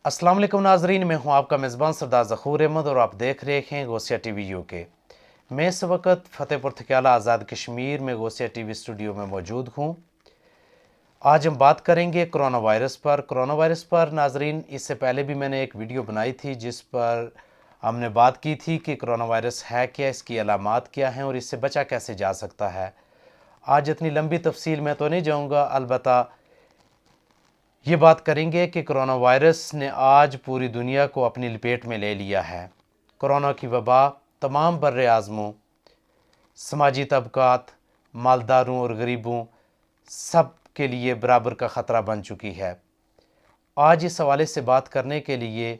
अस्सलाम वालेकुम नाजरीन, मैं हूं आपका मेज़बान सरदार ज़खूर अहमद और आप देख रहे हैं गौसिया टीवी यूके। मैं इस वक्त फ़तेहपुर थक्याला आज़ाद कश्मीर में गौसिया टीवी स्टूडियो में मौजूद हूं। आज हम बात करेंगे कोरोना वायरस पर। नाजरीन, इससे पहले भी मैंने एक वीडियो बनाई थी जिस पर हमने बात की थी कि कोरोना वायरस है क्या, इसकी अलामात क्या हैं और इससे बचा कैसे जा सकता है। आज इतनी लंबी तफसील में तो नहीं जाऊँगा, अलबत्ता ये बात करेंगे कि कोरोना वायरस ने आज पूरी दुनिया को अपनी लपेट में ले लिया है। कोरोना की वबा तमाम बर्रे आज़मों, समाजी तबकात, मालदारों और गरीबों सब के लिए बराबर का ख़तरा बन चुकी है। आज इस हवाले से बात करने के लिए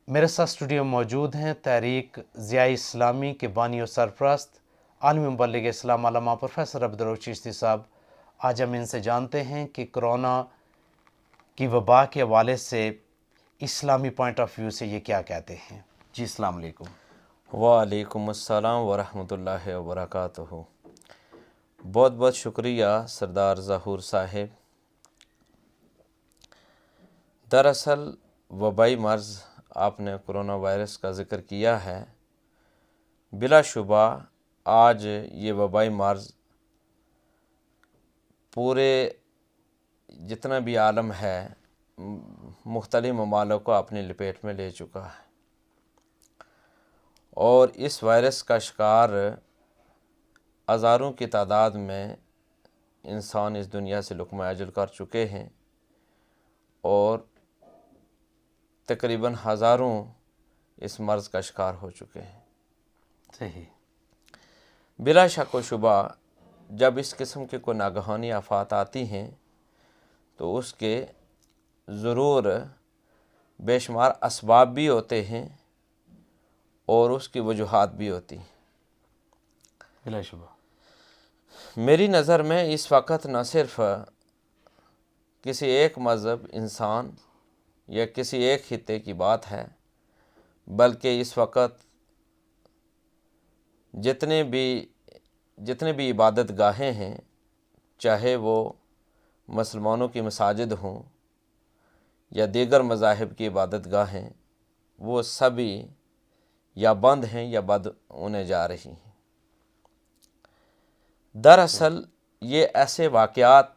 मेरे साथ स्टूडियो में मौजूद हैं तहरीक ज़िया इस्लामी के बानी और सरपरस्त आलमी मुबल्लिग इस्लाम अल्लामा प्रोफेसर अब्दुल चिश्ती साहब। आज हम इनसे जानते हैं कि कोरोना की वबा के हवाले से इस्लामी पॉइंट ऑफ व्यू से ये क्या कहते हैं। जी अस्सलाम वालेकुम। वालेकुम अस्सलाम वरहमतुल्लाहि वबरकातुहू। बहुत बहुत शुक्रिया सरदार ज़हूर साहिब। दरअसल वबाई मर्ज़ आपने कोरोना वायरस का ज़िक्र किया है। बिलाशुबा आज ये वबाई मर्ज़ पूरे जितना भी आलम है मुख्तलिफ ममालिक को अपनी लपेट में ले चुका है और इस वायरस का शिकार हज़ारों की तादाद में इंसान इस दुनिया से लुक़मा अजल कर चुके हैं और तकरीबन हज़ारों इस मर्ज़ का शिकार हो चुके हैं। सही। बिला शक व शुबा जब इस किस्म के कोई नागहानी आफात आती हैं तो उसके ज़रूर बेशुमार असबाब भी होते हैं और उसकी वजूहात भी होती हैं। बिलाशुबा मेरी नज़र में इस वक्त न सिर्फ किसी एक मज़हब, इंसान या किसी एक खित्ते की बात है, बल्कि इस वक्त जितने भी इबादत गाहें हैं, चाहे वो मुसलमानों की मसाजिद हों या दीगर मज़ाहिब की इबादत गाहें, वो सभी या बंद हैं या बंद होने जा रही हैं। दरअसल ये ऐसे वाक़यात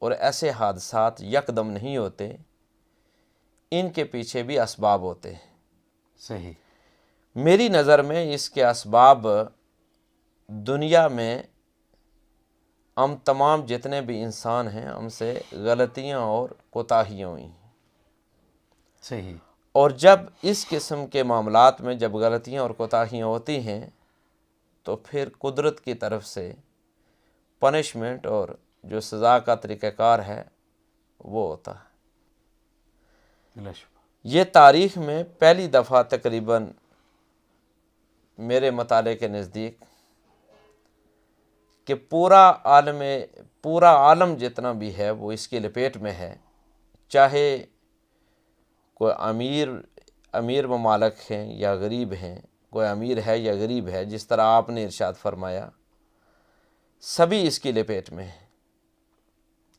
और ऐसे हादसात यकदम नहीं होते, इनके पीछे भी असबाब होते हैं। सही। मेरी नज़र में इसके असबाब दुनिया में हम तमाम जितने भी इंसान हैं हमसे गलतियां और कोताहियां हुई हैं। सही। और जब इस किस्म के मामलात में जब गलतियां और कोताहियां होती हैं तो फिर कुदरत की तरफ से पनिशमेंट और जो सज़ा का तरीक़ाकार है वो होता है। बिलाशुबा ये तारीख़ में पहली दफ़ा तकरीबन मेरे मताले के नज़दीक कि पूरा आलम जितना भी है वो इसकी लपेट में है, चाहे कोई अमीर ममालिक हैं या गरीब हैं, कोई अमीर है या गरीब है, जिस तरह आपने इरशाद फरमाया सभी इसकी लपेट में है।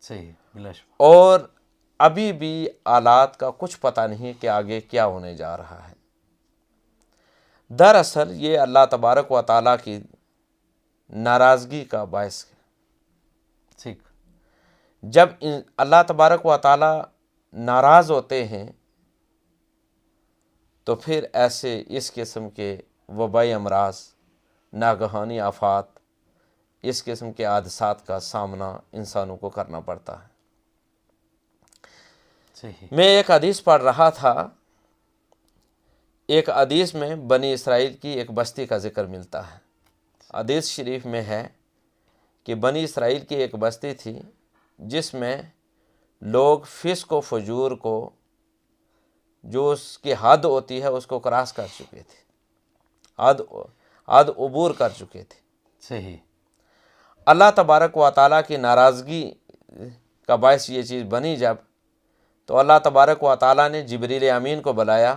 सही। बिलाशुबा और अभी भी हालात का कुछ पता नहीं कि आगे क्या होने जा रहा है। दरअसल ये अल्लाह तबारक व तआला की नाराज़गी का बायस है। ठीक। जब अल्लाह तबारक व तआला नाराज़ होते हैं तो फिर ऐसे इस किस्म के वबाई अमराज, नागहानी आफात, इस किस्म के हादसात का सामना इंसानों को करना पड़ता है। सही। मैं एक हदीस पढ़ रहा था। एक हदीस में बनी इसराइल की एक बस्ती का ज़िक्र मिलता है। हदीस शरीफ में है कि बनी इसराइल की एक बस्ती थी जिसमें लोग फिस्क व फजूर को, जो उसकी हद होती है, उसको क्रॉस कर चुके थे, हद उबूर कर चुके थे। सही। अल्लाह तबारक व तआला की नाराज़गी का बायस ये चीज़ बनी जब, तो अल्लाह तबारक व तआला ने जिब्रील अमीन को बुलाया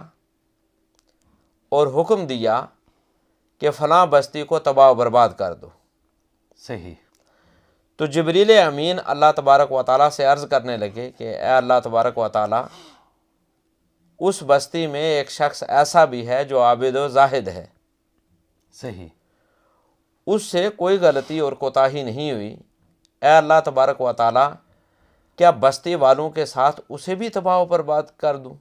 और हुक्म दिया कि फ़लाँ बस्ती को तबाह व बर्बाद कर दो। सही। तो जिब्रील अमीन अल्लाह तबारक व तआला से अर्ज़ करने लगे कि ए अल्लाह तबारक व तआला, اس بستی میں ایک شخص ایسا بھی ہے جو عابد و زاہد ہے، صحیح، اس سے کوئی غلطی اور کوتاہی نہیں ہوئی، اے اللہ تبارک و تعالیٰ کیا بستی والوں کے ساتھ اسے بھی تباہ و برباد کر دوں؟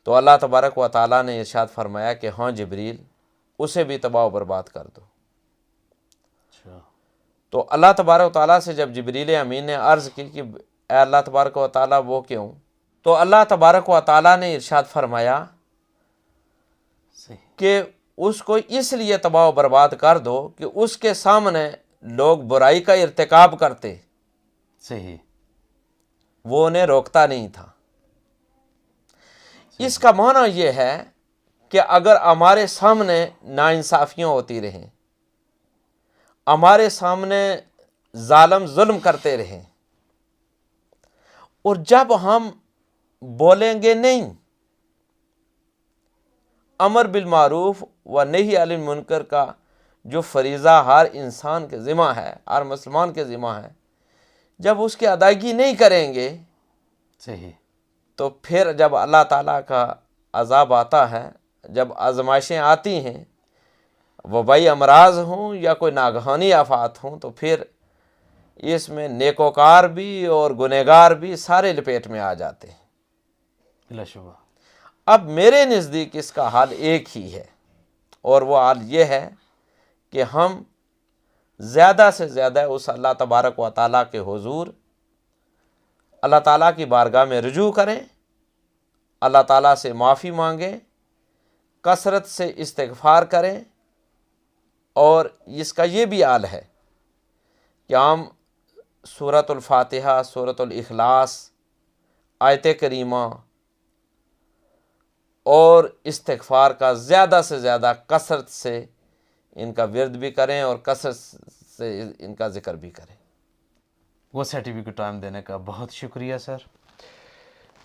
تو اللہ تبارک و تعالیٰ نے ارشاد فرمایا کہ ہاں جبریل، اسے بھی تباہ و برباد کر دو۔ اچھا، تو اللہ تبارک و تعالیٰ سے جب جبریل امین نے عرض کی کہ اے اللہ تبارک و تعالیٰ وہ کیوں، تو اللہ تبارک و تعالیٰ نے ارشاد فرمایا صحیح، کہ اس کو اس لیے تباہ و برباد کر دو کہ اس کے سامنے لوگ برائی کا ارتکاب کرتے، صحیح، وہ انہیں روکتا نہیں تھا۔ اس کا معنی یہ ہے کہ اگر ہمارے سامنے ناانصافیاں ہوتی رہیں، ہمارے سامنے ظالم ظلم کرتے رہیں، اور جب ہم بولیں گے نہیں، امر بالمعروف و نہی عن المنکر کا جو فریضہ ہر انسان کے ذمہ ہے، ہر مسلمان کے ذمہ ہے، جب اس کی ادائیگی نہیں کریں گے صحیح، تو پھر جب اللہ تعالیٰ کا عذاب آتا ہے، جب آزمائشیں آتی ہیں، وبائی امراض ہوں یا کوئی ناگہانی آفات ہوں، تو پھر اس میں نیکوکار بھی اور گنہگار بھی سارے لپیٹ میں آ جاتے ہیں۔ بلا شبہ، اب میرے نزدیک اس کا حال ایک ہی ہے، اور وہ حال یہ ہے کہ ہم زیادہ سے زیادہ اس اللہ تبارک و تعالیٰ کے حضور، اللہ تعالیٰ کی بارگاہ میں رجوع کریں، اللہ تعالیٰ سے معافی مانگیں، کثرت سے استغفار کریں، اور اس کا یہ بھی حال ہے کہ ہم سورۃ الفاتحہ، سورۃ الاخلاص، آیت کریمہ اور استغفار کا زیادہ سے زیادہ کثرت سے ان کا ورد بھی کریں اور کثرت سے ان کا ذکر بھی کریں۔ غوثیہ ٹی وی کو ٹائم دینے کا بہت شکریہ سر۔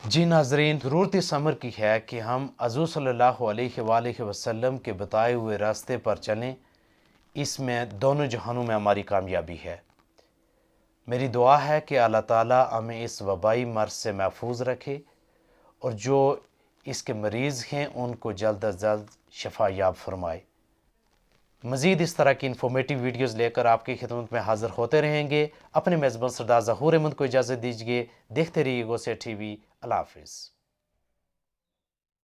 جی ناظرین، ضرورت اس امر کی ہے کہ ہم حضور صلی اللہ علیہ وآلہ وسلم کے بتائے ہوئے راستے پر چلیں، اس میں دونوں جہانوں میں ہماری کامیابی ہے۔ میری دعا ہے کہ اللہ تعالیٰ ہمیں اس وبائی مرض سے محفوظ رکھے، اور جو اس کے مریض ہیں ان کو جلد از جلد شفا یاب فرمائے۔ مزید اس طرح کی انفارمیٹیو ویڈیوز لے کر آپ کی خدمت میں حاضر ہوتے رہیں گے۔ اپنے میزبان سردار ظہور احمد کو اجازت دیجیے۔ دیکھتے رہیے غوثیہ ٹی وی۔ اللہ حافظ۔